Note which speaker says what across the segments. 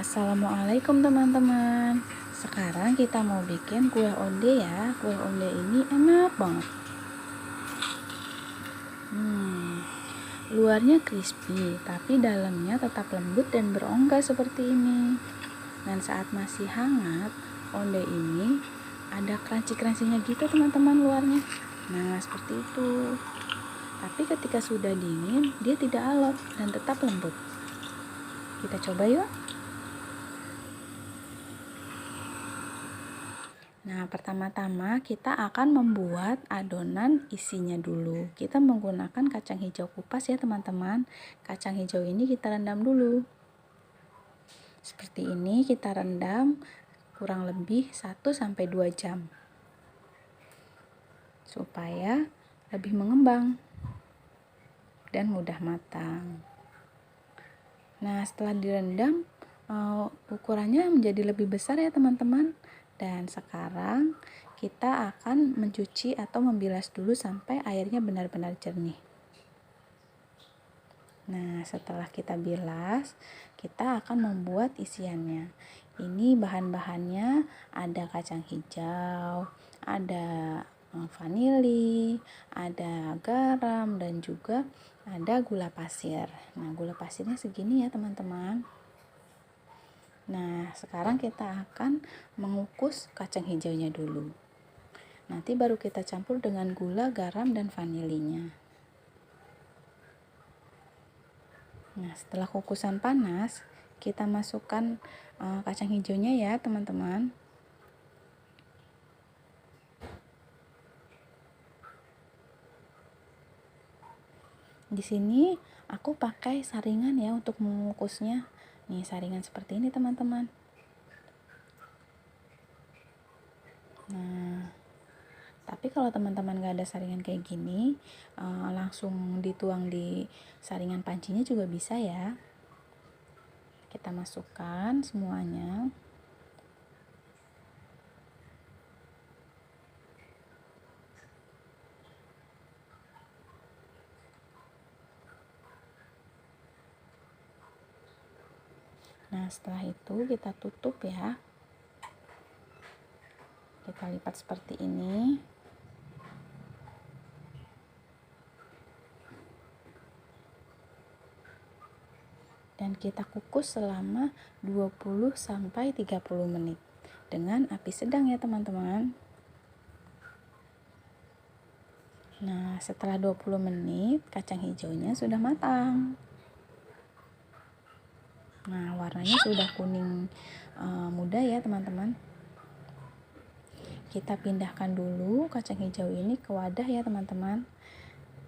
Speaker 1: Assalamualaikum teman-teman. Sekarang kita mau bikin kue onde ya. Kue onde ini enak banget. Luarnya crispy, tapi dalamnya tetap lembut dan berongga seperti ini. Dan saat masih hangat, onde ini ada crunchy-crunchy-nya gitu teman-teman luarnya. Nah, seperti itu. Tapi ketika sudah dingin, dia tidak alot dan tetap lembut. Kita coba yuk. Nah, pertama-tama kita akan membuat adonan isinya dulu. Kita menggunakan kacang hijau kupas ya teman-teman. Kacang hijau ini kita rendam dulu. Seperti ini kita rendam kurang lebih 1-2 jam. Supaya lebih mengembang dan mudah matang. Nah, setelah direndam ukurannya menjadi lebih besar ya teman-teman. Dan sekarang kita akan mencuci atau membilas dulu sampai airnya benar-benar jernih. Nah, setelah kita bilas, kita akan membuat isiannya. Ini bahan-bahannya ada kacang hijau, ada vanili, ada garam, dan juga ada gula pasir. Nah, gula pasirnya segini ya teman-teman. Nah, sekarang kita akan mengukus kacang hijaunya dulu. Nanti baru kita campur dengan gula, garam, dan vanilinya. Nah, setelah kukusan panas, kita masukkan kacang hijaunya ya, teman-teman. Di sini aku pakai saringan ya untuk mengukusnya. Nih, saringan seperti ini, teman-teman. Nah, tapi kalau teman-teman gak ada saringan kayak gini, langsung dituang di saringan pancinya juga bisa ya. Kita masukkan semuanya. Nah, setelah itu kita tutup ya. Kita lipat seperti ini. Dan kita kukus selama 20-30 menit dengan api sedang ya teman-teman. Nah, setelah 20 menit kacang hijaunya sudah matang. Nah, warnanya sudah kuning muda ya teman-teman. Kita pindahkan dulu kacang hijau ini ke wadah ya teman-teman,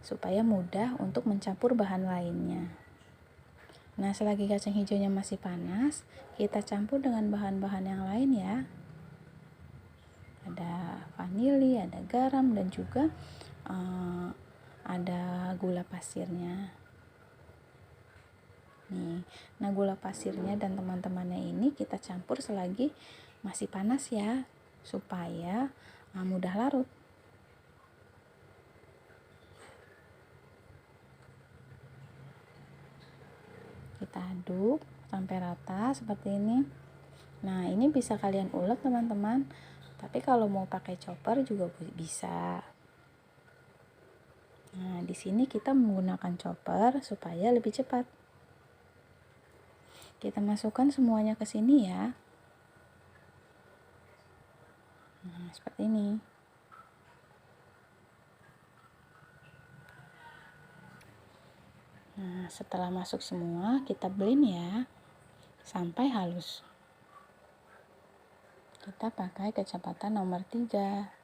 Speaker 1: supaya mudah untuk mencampur bahan lainnya. Nah, selagi kacang hijaunya masih panas, kita campur dengan bahan-bahan yang lain ya. Ada vanili, ada garam, dan juga ada gula pasirnya. Nih, nah gula pasirnya dan teman-temannya ini kita campur selagi masih panas ya, supaya mudah larut. Kita aduk sampai rata seperti ini. Nah, ini bisa kalian ulek teman-teman, tapi kalau mau pakai chopper juga bisa. Nah, di sini kita menggunakan chopper supaya lebih cepat. Kita masukkan semuanya ke sini ya. Nah, seperti ini. Nah, setelah masuk semua, kita blend ya sampai halus. Kita pakai kecepatan nomor 3.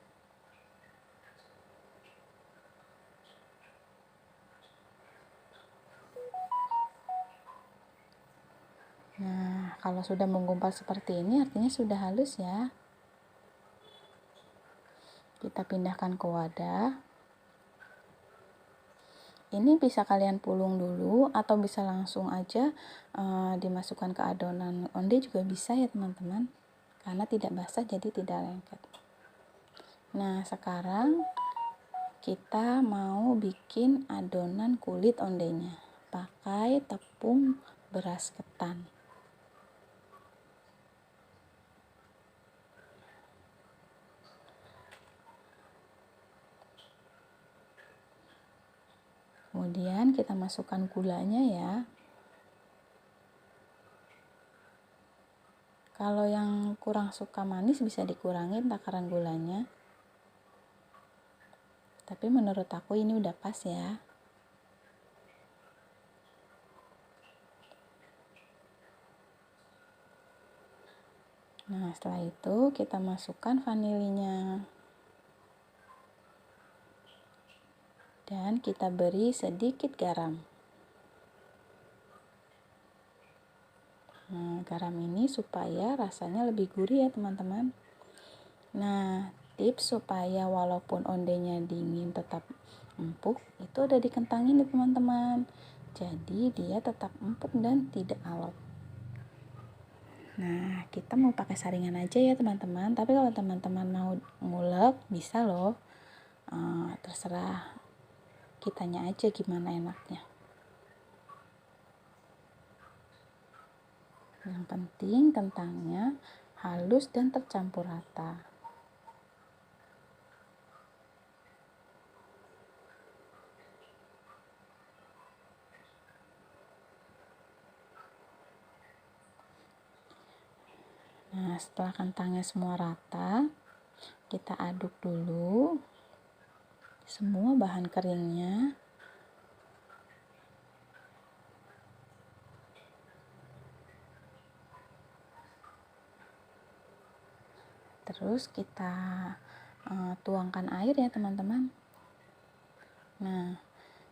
Speaker 1: Nah, kalau sudah menggumpal seperti ini artinya sudah halus ya. Kita pindahkan ke wadah. Ini bisa kalian pulung dulu atau bisa langsung aja dimasukkan ke adonan onde juga bisa ya teman-teman. Karena tidak basah jadi tidak lengket. Nah, sekarang kita mau bikin adonan kulit ondenya pakai tepung beras ketan. Kemudian kita masukkan gulanya ya. Kalau yang kurang suka manis bisa dikurangin takaran gulanya. Tapi menurut aku ini udah pas ya. Nah, setelah itu kita masukkan vanilinya. Dan kita beri sedikit garam. Nah, garam ini supaya rasanya lebih gurih ya teman-teman. Nah, tips supaya walaupun ondenya dingin tetap empuk, itu ada di kentang ini teman-teman. Jadi dia tetap empuk dan tidak alot. Nah, kita mau pakai saringan aja ya teman-teman. Tapi kalau teman-teman mau ngulek, bisa loh. Terserah kitanya aja gimana enaknya. Yang penting kentangnya halus dan tercampur rata. Nah, setelah kentangnya semua rata, kita aduk dulu semua bahan keringnya. Terus kita tuangkan air ya teman-teman. Nah,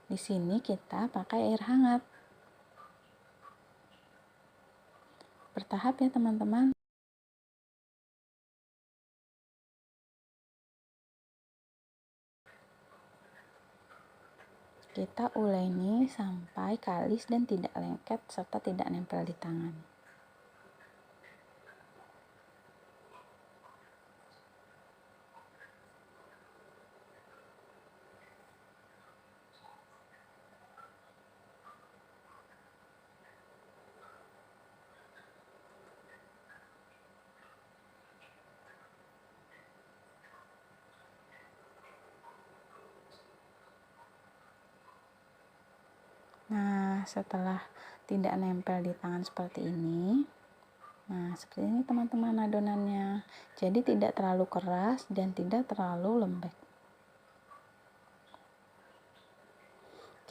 Speaker 1: di sini kita pakai air hangat. Bertahap ya teman-teman. Kita uleni sampai kalis dan tidak lengket serta tidak nempel di tangan. Nah, setelah tidak nempel di tangan seperti ini, nah seperti ini teman-teman adonannya. Jadi tidak terlalu keras dan tidak terlalu lembek.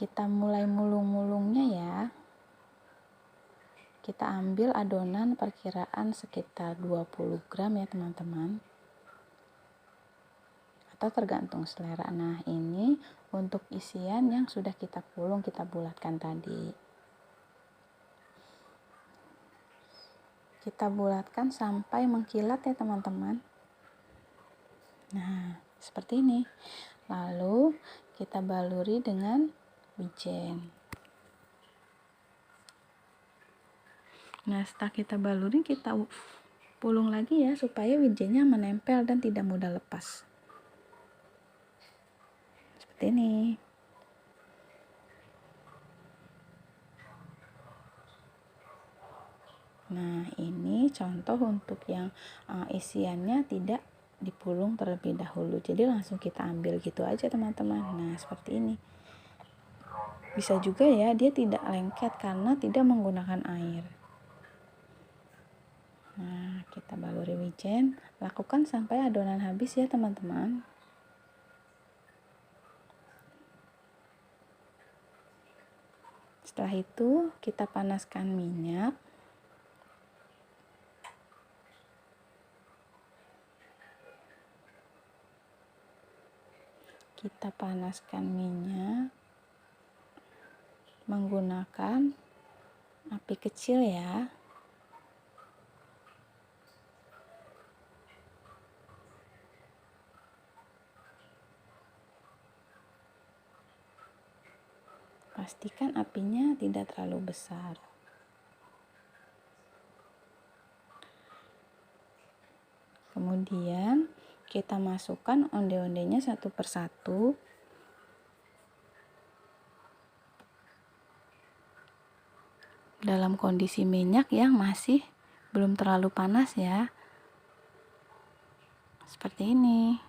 Speaker 1: Kita mulai mulung-mulungnya ya. Kita ambil adonan perkiraan sekitar 20 gram ya teman-teman. Atau tergantung selera. Nah, ini untuk isian yang sudah kita pulung, kita bulatkan tadi. Kita bulatkan sampai mengkilat ya teman-teman. Nah, seperti ini. Lalu kita baluri dengan wijen. Nah, setelah kita baluri, kita pulung lagi ya supaya wijennya menempel dan tidak mudah lepas. Seperti ini. Nah, ini contoh untuk yang isiannya tidak dipulung terlebih dahulu. Jadi langsung kita ambil gitu aja teman-teman. Nah, seperti ini. Bisa juga ya dia tidak lengket karena tidak menggunakan air. Nah, kita baluri wijen. Lakukan sampai adonan habis ya teman-teman. Setelah itu kita panaskan minyak. Kita panaskan minyak menggunakan api kecil ya. Pastikan apinya tidak terlalu besar. Kemudian kita masukkan onde-ondenya satu persatu. Dalam kondisi minyak yang masih belum terlalu panas ya. Seperti ini.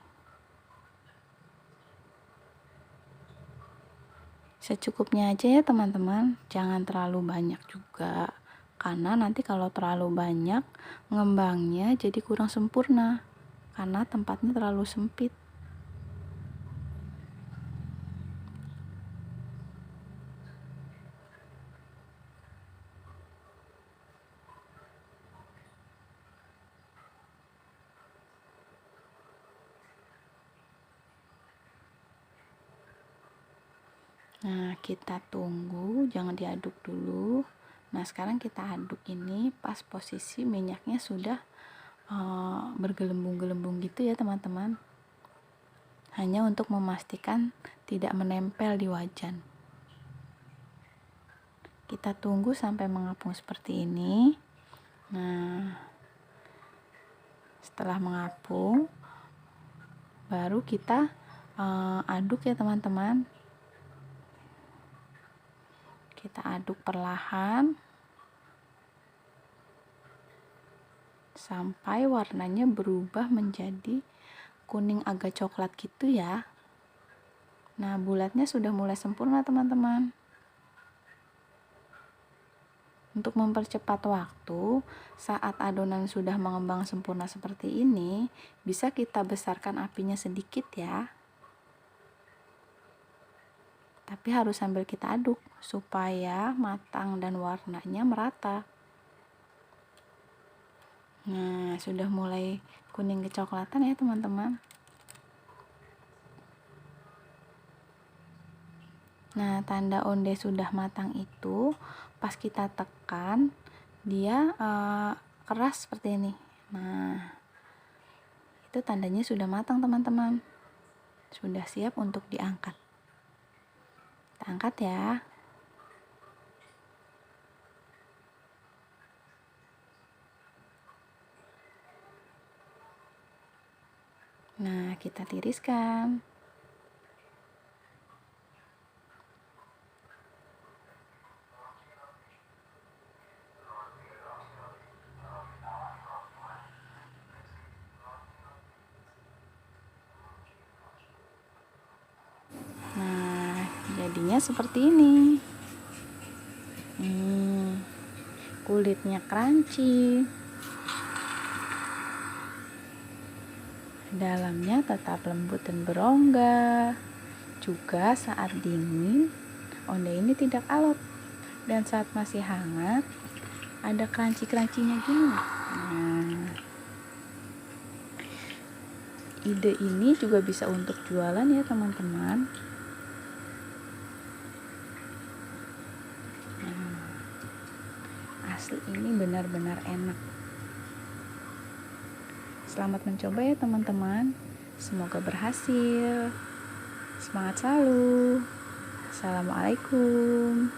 Speaker 1: Secukupnya aja ya teman-teman, jangan terlalu banyak juga, karena nanti kalau terlalu banyak ngembangnya jadi kurang sempurna karena tempatnya terlalu sempit. Nah, kita tunggu, jangan diaduk dulu. Nah, sekarang kita aduk ini pas posisi minyaknya sudah bergelembung-gelembung gitu ya teman-teman. Hanya untuk memastikan tidak menempel di wajan. Kita tunggu sampai mengapung seperti ini. Nah, setelah mengapung, baru kita aduk ya teman-teman. Kita aduk perlahan sampai warnanya berubah menjadi kuning agak coklat gitu ya. Nah, bulatnya sudah mulai sempurna teman-teman. Untuk mempercepat waktu, saat adonan sudah mengembang sempurna seperti ini, bisa kita besarkan apinya sedikit ya. Tapi harus sambil kita aduk supaya matang dan warnanya merata. Nah, sudah mulai kuning kecoklatan ya teman-teman. Nah, tanda onde sudah matang itu pas kita tekan dia keras seperti ini. Nah, itu tandanya sudah matang teman-teman. Sudah siap untuk diangkat. Kita angkat ya. Nah, kita tiriskan. Nah, jadinya seperti ini. Kulitnya crunchy, dalamnya tetap lembut dan berongga. Juga saat dingin, onde ini tidak alot, dan saat masih hangat ada crunchy-crunchy-nya gini. Nah, ide ini juga bisa untuk jualan ya teman-teman. Asli ini benar-benar enak. Selamat mencoba ya teman-teman. Semoga berhasil. Semangat selalu. Assalamualaikum.